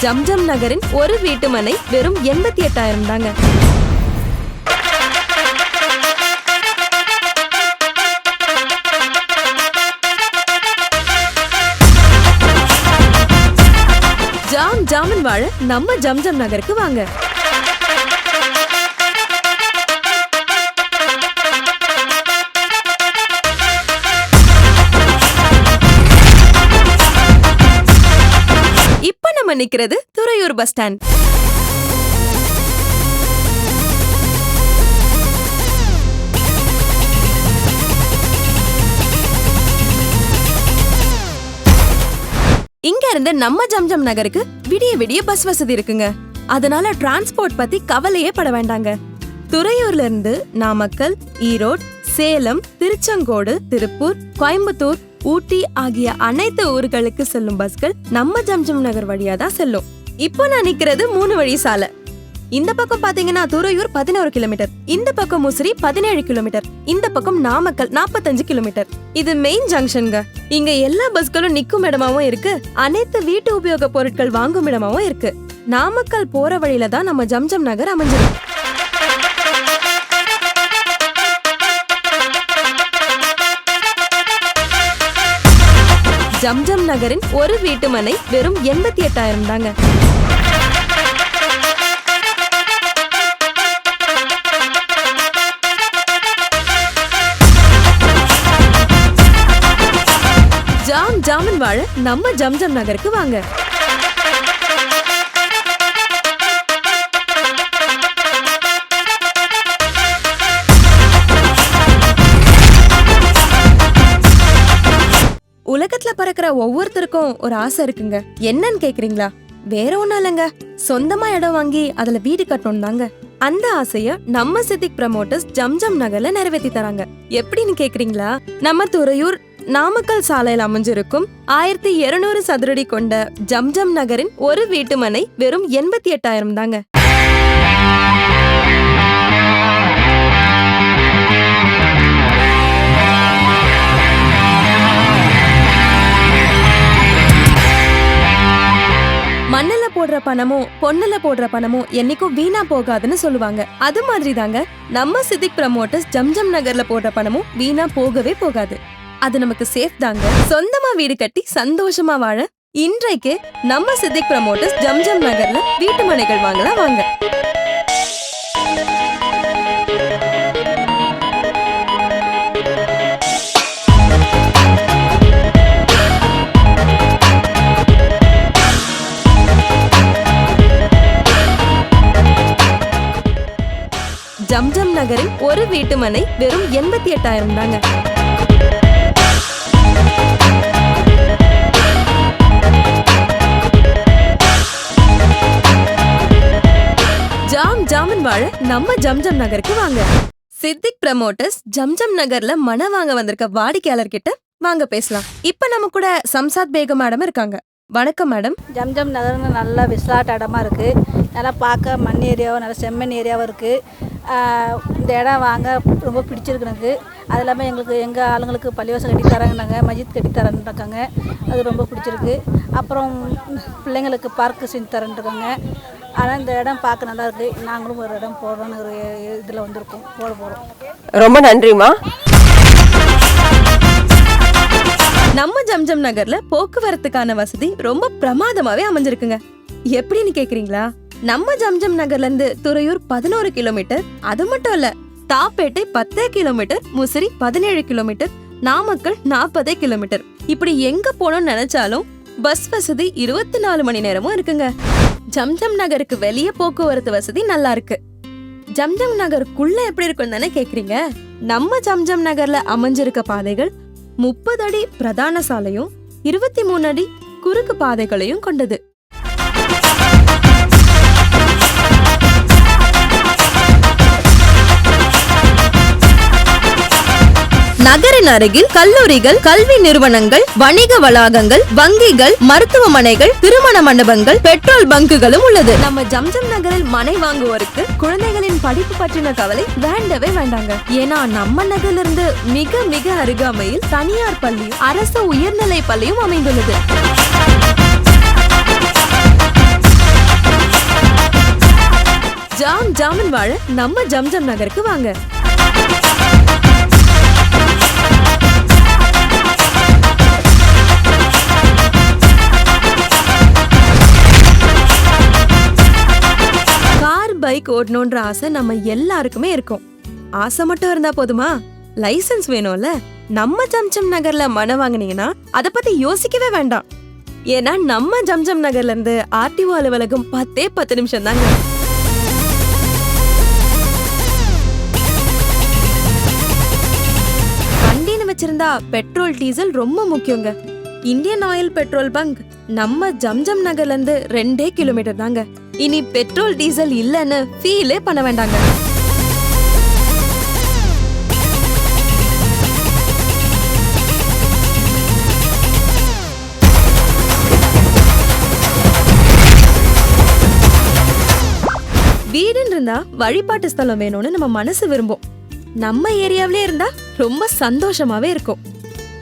ஜம்ஜம் நகரின் ஒரு வீட்டு மனை வெறும் 88,000 தாங்க. ஜாமன் வாழ நம்ம ஜம்ஜம் நகருக்கு வாங்க. இப்ப நம்ம நிக்கிறது துறையூர் பஸ் ஸ்டாண்ட். இங்க இருந்து நம்ம ஜம்ஜம் நகருக்கு விடிய விடிய பஸ் வசதி இருக்குங்க. அதனால டிரான்ஸ்போர்ட் பத்தி கவலையே பட வேண்டாங்க. துறையூர்ல இருந்து நாமக்கல், ஈரோடு, சேலம், திருச்செங்கோடு, திருப்பூர், கோயம்புத்தூர், ஊட்டி ஆகிய அனைத்து ஊர்களுக்கு செல்லும் பஸ்கள் நம்ம ஜம்ஜம் நகர் வழியா தான் செல்லும். இப்போ நான் நிக்கிறது 3 வழி சாலை. இந்த பக்கம் பாத்தீங்கன்னா துறையூர் 11 கிலோமீட்டர், இந்த பக்கம் முசிறி 17 கிலோமீட்டர், இந்த பக்கம் நாமக்கல் 45 கிலோமீட்டர். இது மெயின் ஜங்ஷன்ங்க. இங்க எல்லா பஸ்களும் நிக்கும் இடமாவும் இருக்கு, அனைத்து வீட்டு உபயோக பொருட்கள் வாங்கும் இடமாவும் இருக்கு. நாமக்கல் போற வழியில தான் நம்ம ஜம்ஜம் நகர் அமைஞ்சிருக்கு. ஜம்ஜம் நகரின் ஒரு வீட்டு மனை வெறும் 88,000 தாங்க. ஜாமன் வாழ நம்ம ஜம்ஜம் நகருக்கு வாங்க. உலகத்துல பறக்கிற ஒவ்வொருத்தருக்கும் ஒரு ஆசை இருக்குங்க. என்னன்னு கேக்குறீங்களா? வேற ஒண்ணும் இல்லங்க, சொந்தமா இடம் வாங்கி அதுல வீடு கட்டணும் தாங்க. அந்த ஆசைய நம்ம சித்திக் ப்ரமோட்டர்ஸ் ஜம்ஜம் நகர்ல நிறைவேற்றி தராங்க. எப்படின்னு கேக்குறீங்களா? நம்ம துறையூர் நாமக்கல் சாலையில் அமைஞ்சிருக்கும் 1200 சதுரடி கொண்ட ஜம்ஜம் நகரின் ஒரு வீட்டு மனை வெறும் 88,000 தாங்க. மண்ணுல போடுற பணமும் பொண்ணுல போடுற பணமும் என்னைக்கும் வீணா போகாதுன்னு சொல்லுவாங்க. அது மாதிரி தாங்க நம்ம சித்திக் ப்ரமோட்டர்ஸ் ஜம்ஜம் நகர்ல போடுற பணமும் வீணா போகவே போகாது. அது நமக்கு சேஃப் தாங்க. சொந்தமா வீடு கட்டி சந்தோஷமா வாழ இன்றைக்கு நம்ம சித்திக் ப்ரமோட்டர்ஸ் ஜம்ஜம் நகர்ல வீட்டு மனைகள் வாங்கலாம் வாங்க. ஜம்ஜம் நகரின் ஒரு வீட்டு மனை வெறும் 88,000 தாங்க. ஜாமன் வாழ நம்ம ஜம்ஜம் நகருக்கு வாங்க. சித்திக் ப்ரமோட்டர்ஸ் ஜம்ஜம் நகர்ல மன வாங்க வந்திருக்க வாடிக்கையாளர் கிட்ட வாங்க பேசலாம். இப்ப நம்ம கூட சம்சாத் பேகம் மேடம் இருக்காங்க. வணக்கம் மேடம். ஜம்ஜம் நகர்னு நல்ல விசாட் இடமா இருக்குது. நல்லா பார்க்க மண் ஏரியாவும் நல்ல செம்மண் ஏரியாவும் இருக்குது. இந்த இடம் வாங்க ரொம்ப பிடிச்சிருக்கு எனக்கு. அது இல்லாமல் எங்கள் ஆளுங்களுக்கு பள்ளிவாசம் கட்டி தராங்கன்னாங்க, மஜித் கட்டி தரேன்ருக்காங்க. அது ரொம்ப பிடிச்சிருக்கு. அப்புறம் பிள்ளைங்களுக்கு பார்க்கு செஞ்சு தரேன்ருக்காங்க. ஆனால் இந்த இடம் பார்க்க நல்லா இருக்குது. நாங்களும் ஒரு இடம் போடுறோன்னு ஒரு இதில் வந்திருக்கோம், போட போகிறோம். ரொம்ப நன்றிம்மா. நம்ம ஜம்ஜம் நகர்ல போக்குவரத்துக்கான வசதி ரொம்ப பிரமாதமாவே அமைஞ்சிருக்குங்க. எப்படின்னு கேக்குறீங்களா? நம்ம ஜம்ஜம் நகர்ல இருந்து துறையூர் 11 கிலோமீட்டர், அது மட்டும் இல்ல தாப்பேட்டை 10 kilometre, Musiri 17 kilometre, Namakkal 40 kilometre. இப்படி எங்க போனோம்னு நினைச்சாலும் பஸ் வசதி 24 மணி நேரமும் இருக்குங்க. ஜம்ஜம் நகருக்கு வெளியே போக்குவரத்து வசதி நல்லா இருக்கு. ஜம்ஜம் நகருக்குள்ள எப்படி இருக்குன்னு தானே கேக்குறீங்க? நம்ம ஜம்ஜம் நகர்ல அமைஞ்சிருக்க பாதைகள் 30 அடி பிரதான சாலையும் 23 அடி குறுக்கு பாதைகளையும் கொண்டது. நகரின் அருகில் கல்லூரிகள், கல்வி நிறுவனங்கள், வணிக வளாகங்கள், வங்கிகள், மருத்துவமனைகள், திருமண மண்டபங்கள், பெட்ரோல் பங்குகளும் உள்ளது. நம்ம ஜம்ஜம் நகரில் மனை வாங்குவோருக்கு குழந்தைகளின் படிப்பு பற்றின கவலை வேண்டவே வேண்டாங்க. ஏன்னா நம்ம நகரிலிருந்து மிக மிக அருகாமையில் தனியார் பள்ளியும் அரசு உயர்நிலை பள்ளியும் அமைந்துள்ளது. ஜாம் ஜாமன் வாழ நம்ம ஜம்ஜம் நகருக்கு வாங்க. கார் பைக் ஓடணும்ன்ற ஆசை நம்ம எல்லாருக்குமே இருக்கும். ஆசை மட்டும் இருந்தா போதுமா? லைசென்ஸ் வேணும்ல. நம்ம ஜம்ஜம் நகர்ல மனை வாங்குனீங்கன்னா அத பத்தி யோசிக்கவே வேண்டாம். ஏன்னா நம்ம ஜம்ஜம் நகர்ல இருந்து ஆர்டிஓ அலுவலகம் 10 நிமிஷம் தாங்க. வண்டின்னு வச்சிருந்தா பெட்ரோல் டீசல் ரொம்ப முக்கியங்க. இந்தியன் ஆயில் பெட்ரோல் பங்க் நம்ம ஜம்ஜம் நகர்ல இருந்து 2 கிலோமீட்டர் தாங்க. இனி பெட்ரோல் டீசல் இல்லன்னு ஃபீலே பண்ண வேண்டாங்க. வீடுன்னு இருந்தா வழிபாட்டு ஸ்தலம் வேணும்னு நம்ம மனசு விரும்பும். நம்ம ஏரியாவிலே இருந்தா ரொம்ப சந்தோஷமாவே இருக்கும்.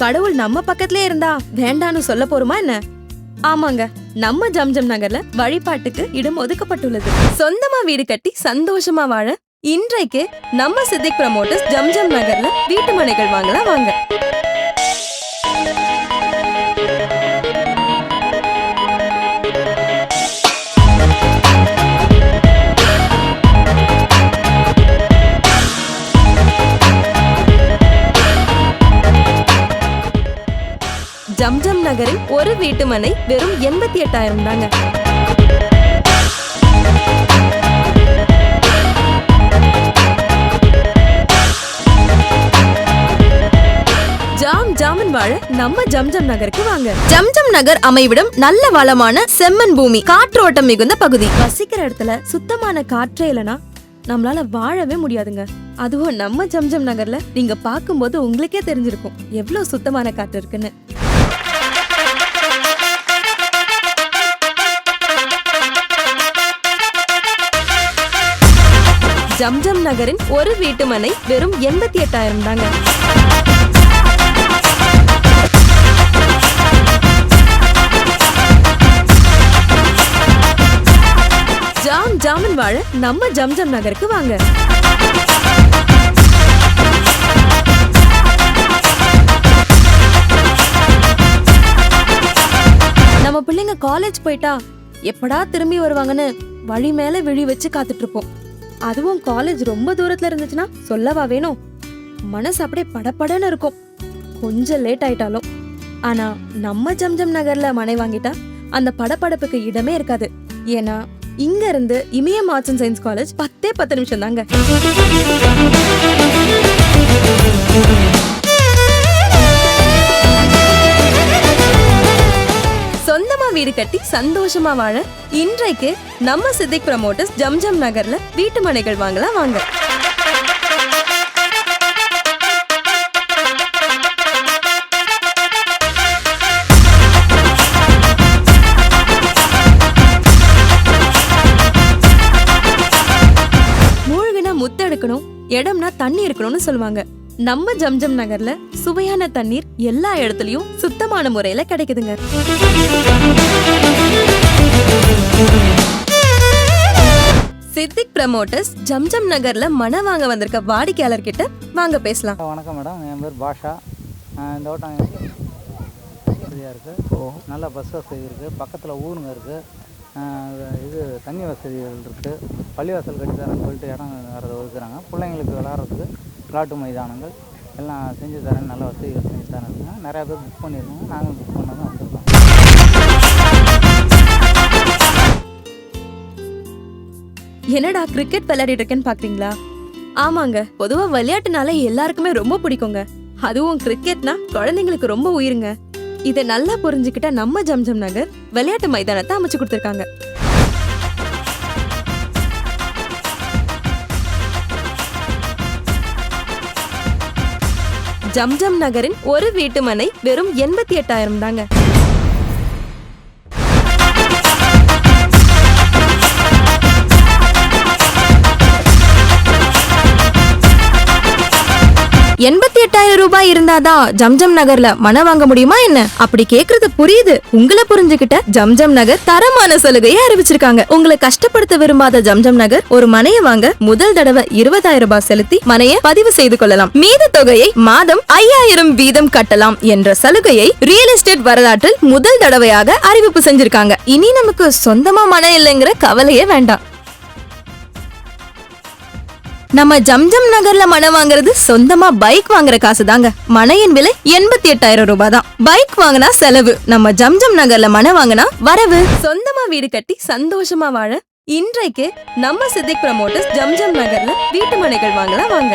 கடவுள் நம்ம பக்கத்திலே இருந்தா வேண்டான்னு சொல்ல போறோமா என்ன? ஆமாங்க, நம்ம ஜம்ஜம் நகர்ல வழிபாட்டுக்கு இடம் ஒதுக்கப்பட்டுள்ளது. சொந்தமா வீடு கட்டி சந்தோஷமா வாழ இன்றைக்கு நம்ம சித்திக் ப்ரமோட்டர்ஸ் ஜம்ஜம் நகர்ல வீட்டு மனைகள் வாங்கலாம் வாங்க. ஜம்ஜம் நகரில் ஒரு வீட்டு மனை வெறும் 88,000 தாங்க. ஜாம் ஜாமன் வாழ நம்ம ஜம்ஜம் நகருக்கு வாங்க. ஜம்ஜம் நகர் அமைவிடம் நல்ல வளமான செம்மண் பூமி, காற்றோட்டம் மிகுந்த பகுதி. வசிக்கிற இடத்துல சுத்தமான காற்றே இல்லனா நம்மளால வாழவே முடியாதுங்க. அதுவும் நம்ம ஜம்ஜம் நகர்ல நீங்க பாக்கும்போது உங்களுக்கே தெரிஞ்சிருக்கும் எவ்வளவு சுத்தமான காற்று இருக்குன்னு. ஜம்ஜம் நகரின் ஒரு வீட்டு மனை வெறும் 88,000 தாங்க. ஜாம் ஜாமன் வாழ நம்ம ஜம்ஜம் நகருக்கு வாங்க. நம்ம பிள்ளைங்க காலேஜ் போயிட்டா எப்படா திரும்பி வருவாங்கன்னு வழி மேல விழி வச்சு காத்துட்டு இருப்போம். அதுவும் காலேஜ் ரொம்ப தூரத்துல இருந்துச்சுன்னா சொல்லவா வேணும்? மனசு அப்படியே படபடன்னு இருக்கும் கொஞ்சம் லேட் ஆயிட்டாலும். ஆனா நம்ம ஜம்ஜம் நகர்ல மனை வாங்கிட்டா அந்த படபடப்புக்கு இடமே இருக்காது. ஏன்னா இங்க இருந்து இமயம் ஆர்ட்ஸ் அண்ட் சயின்ஸ் காலேஜ் 10 நிமிஷம் தாங்க. சொந்தமா வீடு கட்டி சந்தோஷமா வாழ இன்றைக்கு நம்ம சித்திக் ப்ரமோட்டர்ஸ் ஜம்ஜம் நகர்ல வீட்டு மனைகள் வாங்கலாம் வாங்க. மூழ்கினா முத்தெடுக்கணும், இடம்னா தண்ணி இருக்கணும்னு சொல்லுவாங்க. நம்ம ஜம்ஜம் நகர்ல சுவையான தண்ணீர் எல்லா இடத்துலயும் சுத்தமான முறையில கிடைக்குதுங்க. சித்திக் ப்ரமோட்டர்ஸ் ஜம்ஜம் நகர்ல மனை வாங்க வந்திருக்க வாடிக்கையாளர் கிட்ட வாங்க பேசலாம். வணக்கம் மேடம், என் பேர் பாஷா. இந்த ஓட்டம் வசதியாக இருக்குது, நல்ல பஸ் வசதி இருக்குது, பக்கத்தில் ஊருங்க இருக்குது, இது தண்ணி வசதிகள் இருக்குது, பள்ளிவாசல் கட்டி தரேன்னு சொல்லிட்டு இடம் வரதை ஒதுக்குறாங்க. பிள்ளைங்களுக்கு விளாட்றதுக்கு விளாட்டு மைதானங்கள் எல்லாம் செஞ்சு தரேன்னு நல்ல வசதிகள் செஞ்சு தரேங்க. நிறையா பேர் புக் பண்ணியிருக்காங்க, நாங்களும் புக் பண்ண தான் வந்திருக்கோம். என்னடா கிரிக்கெட் விளையாடிட்டு இருக்கேன்னு பாக்குறீங்களா? ஆமாங்க, பொதுவா விளையாட்டுனால எல்லாருக்குமே ரொம்ப பிடிக்குங்க. அதுவும் கிரிக்கெட்னா குழந்தைங்களுக்கு ரொம்ப உயிருங்க. இதை நல்லா புரிஞ்சுக்கிட்ட நம்ம ஜம்ஜம் நகர் விளையாட்டு மைதானத்தை அமைச்சு கொடுத்திருக்காங்க. ஜம்ஜம் நகரின் ஒரு வீட்டு மனை வெறும் 88,000 தாங்க. 88,000 ரூபாய் இருந்தாதான் ஜம்ஜம் நகர்ல மனை வாங்க முடியுமா என்ன? அப்படி கேக்குறது புரியுது. உங்களை புரிஞ்சுக்கிட்ட ஜம்ஜம் நகர் தரமான சலுகையை அறிவிச்சிருக்காங்க. உங்களை கஷ்டப்படுத்த விரும்பாத ஜம்ஜம் நகர் ஒரு மனையை வாங்க முதல் தடவை 20,000 ரூபாய் செலுத்தி மனையை பதிவு செய்து கொள்ளலாம். மீத தொகையை மாதம் 5,000 வீதம் கட்டலாம் என்ற சலுகையை ரியல் எஸ்டேட் வரலாற்றில் முதல் தடவையாக அறிவிப்பு செஞ்சிருக்காங்க. இனி நமக்கு சொந்தமா மனை இல்லைங்கிற கவலையே வேண்டாம். நம்ம ஜம்ஜம் நகர்ல மனை வாங்குறது சொந்தமா பைக் வாங்குற காசு தாங்க. மனையின் விலை 88,000 ரூபாய் தான். பைக் வாங்கினா செலவு, நம்ம ஜம்ஜம் நகர்ல மனை வாங்கினா வரவு. சொந்தமா வீடு கட்டி சந்தோஷமா வாழ இன்றைக்கு நம்ம சித்திக் ப்ரமோட்டர்ஸ் ஜம்ஜம் நகர்ல வீட்டு மனைகள் வாங்கலாம் வாங்க.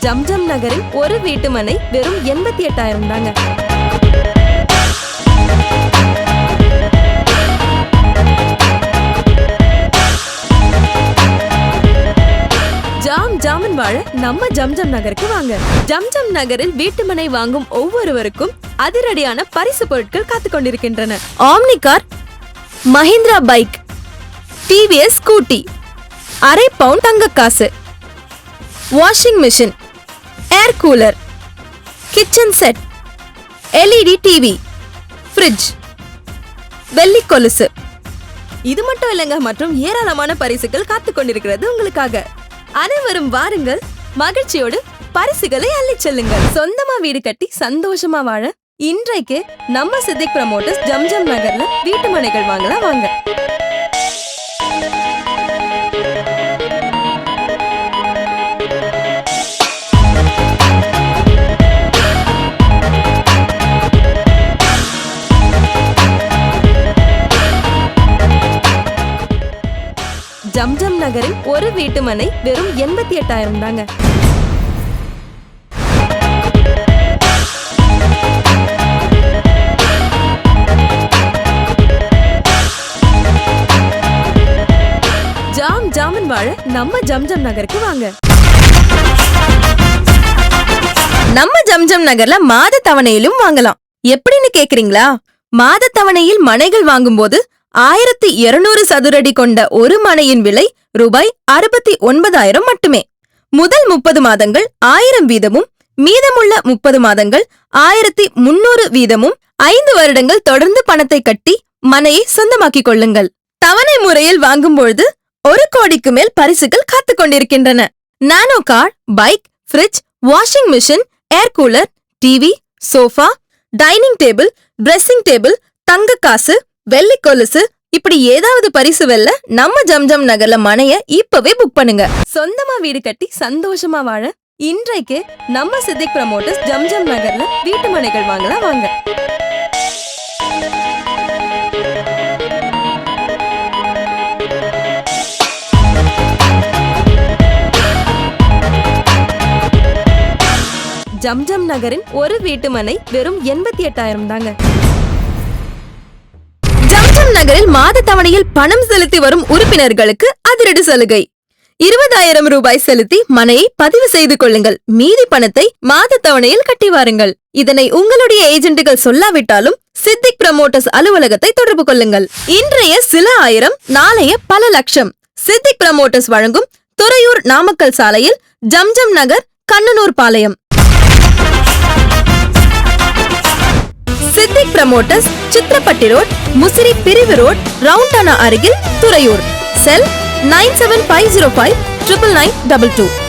ஜம்ஜம் நகரில் ஒரு வீட்டு மனை வெறும் 88,000 தாங்க. ஜாமன் வாழ நம்ம ஜம்ஜம் நகருக்கு வாங்க. ஜம்ஜம் நகரில் வீட்டு மனை வாங்கும் ஒவ்வொருவருக்கும் அதிரடியான பரிசு பொருட்கள் காத்துக் கொண்டிருக்கின்றன. Omni car, Mahindra bike, TVS scooty, அரை பவுண்ட் தங்க காசு, washing machine, air cooler, kitchen set, LED TV, fridge, வெள்ளி கொலுசு. இது மட்டும் இல்லைங்க, மற்றும் ஏராளமான பரிசுகள் காத்துக் கொண்டிருக்கிறது உங்களுக்காக. அனைவரும் வாருங்கள், மகிழ்ச்சியோடு பரிசுகளை அள்ளிச் செல்லுங்கள். சொந்தமா வீடு கட்டி சந்தோஷமா வாழ இன்றைக்கு நம்ம சித்திக் ப்ரமோட்டர்ஸ் ஜம்ஜம் நகர்ல வீட்டு மனைகள் வாங்கலாம் வாங்க. ஜம்ஜம் நகரில் ஒரு வீட்டு மனை வெறும் 88,000 தாங்க. ஜாமன் வாழ நம்ம ஜம்ஜம் நகருக்கு வாங்க. நம்ம ஜம்ஜம் நகர்ல மாத தவணையிலும் வாங்கலாம். எப்படின்னு கேக்குறீங்களா? மாத தவணையில் மனைகள் வாங்கும்போது 1200 சதுரடி கொண்ட ஒரு மனையின் விலை ரூபாய் 69,000 மட்டுமே. முதல் 30 மாதங்கள் 1000 வீதமும், மீதமுள்ள 30 மாதங்கள் 1300 வீதமும், 5 வருடங்கள் தொடர்ந்து பணத்தை கட்டி மனையை சொந்தமாக்கிக் கொள்ளுங்கள். தவணை முறையில் வாங்கும்பொழுது 1 கோடிக்கு மேல் பரிசுகள் காத்துக் கொண்டிருக்கின்றன. நானோ car, bike, fridge, washing machine, air cooler, TV, sofa, dining table, dressing table, தங்க காசு, வெள்ளி கொலுசு, இப்படி ஏதாவது பரிசு வெல்ல நம்ம ஜம்ஜம் நகர்ல மனைய இப்பவே புக் பண்ணுங்க. சொந்தமா வீடு கட்டி சந்தோஷமா வாழ இன்றைக்கு நம்ம சித்திக் ப்ரமோட்டர்ஸ் ஜம்ஜம் நகர்ல வீட்டு மனைகள் வாங்கலாம் வாங்க. ஜம்ஜம் நகரின் ஒரு வீட்டு மனை வெறும் 88,000 தாங்க. ஜம்ஜம் நகரில் மாத தவணையில் பணம் செலுத்தி வரும் உறுப்பினர்களுக்கு அதிரடி சலுகை. 20,000 ரூபாய் செலுத்தி மனையை பதிவு செய்து கொள்ளுங்கள். மீதி பணத்தை மாத தவணையில் கட்டி வாருங்கள். இதனை உங்களுடைய ஏஜென்ட்டுகள் சொல்லாவிட்டாலும் சித்திக் ப்ரமோட்டர்ஸ் அலுவலகத்தை தொடர்பு கொள்ளுங்கள். இன்றைய சில ஆயிரம், நாளைய பல லட்சம். சித்திக் ப்ரமோட்டர்ஸ் வழங்கும் துறையூர் நாமக்கல் சாலையில் ஜம்ஜம் நகர், கண்ணனூர் பாளையம். சித்திக் ப்ரமோட்டர்ஸ், சித்திரப்பட்டி ரோட், முசிறி பிரிவு ரோட், ரவுண்டானா அருகில், துறையூர். செல் 9750599922.